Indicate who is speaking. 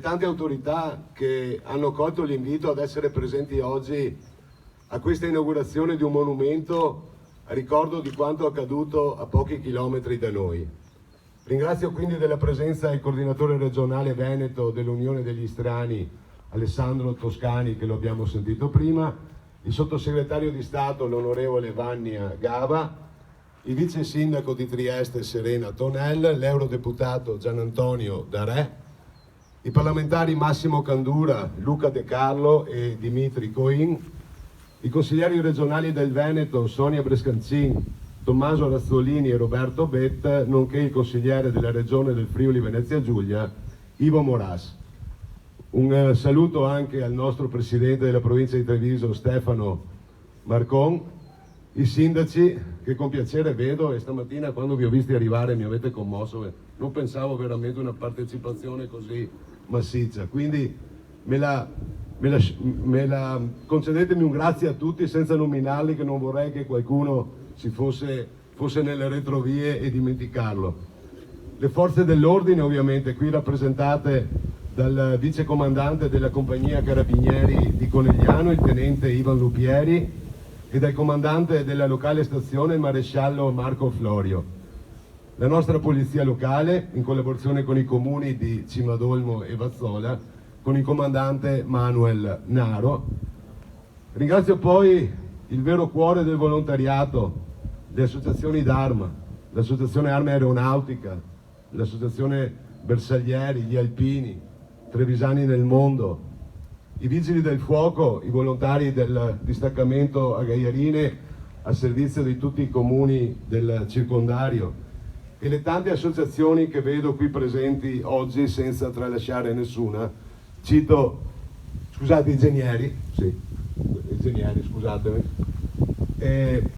Speaker 1: tante autorità che hanno colto l'invito ad essere presenti oggi a questa inaugurazione di un monumento a ricordo di quanto accaduto a pochi chilometri da noi. Ringrazio quindi della presenza il coordinatore regionale veneto dell'Unione degli Istriani, Alessandro Toscani, che lo abbiamo sentito prima, il sottosegretario di Stato, l'onorevole Vannia Gava, il vice sindaco di Trieste Serena Tonel, l'eurodeputato Gian Antonio Darè, i parlamentari Massimo Candura, Luca De Carlo e Dimitri Coin, i consiglieri regionali del Veneto Sonia Brescancin, Tommaso Razzolini e Roberto Bett, nonché il consigliere della regione del Friuli Venezia Giulia, Ivo Moras. Un saluto anche al nostro presidente della provincia di Treviso, Stefano Marcon, i sindaci che con piacere vedo, e stamattina quando vi ho visti arrivare mi avete commosso, non pensavo veramente a una partecipazione così massiccia, quindi concedetemi un grazie a tutti senza nominarli, che non vorrei che qualcuno fosse nelle retrovie e dimenticarlo. Le forze dell'ordine ovviamente qui rappresentate dal vicecomandante della compagnia Carabinieri di Conegliano, il tenente Ivan Lupieri, e dal comandante della locale stazione, il maresciallo Marco Florio. La nostra polizia locale, in collaborazione con i comuni di Cimadolmo e Vazzola, con il comandante Manuel Naro. Ringrazio poi il vero cuore del volontariato, le associazioni d'Arma, l'associazione Arma Aeronautica, l'associazione Bersaglieri, gli Alpini, Trevisani nel Mondo, i vigili del fuoco, i volontari del distaccamento a Gaiarine a servizio di tutti i comuni del circondario e le tante associazioni che vedo qui presenti oggi senza tralasciare nessuna. Cito, scusate, ingegneri, scusatemi.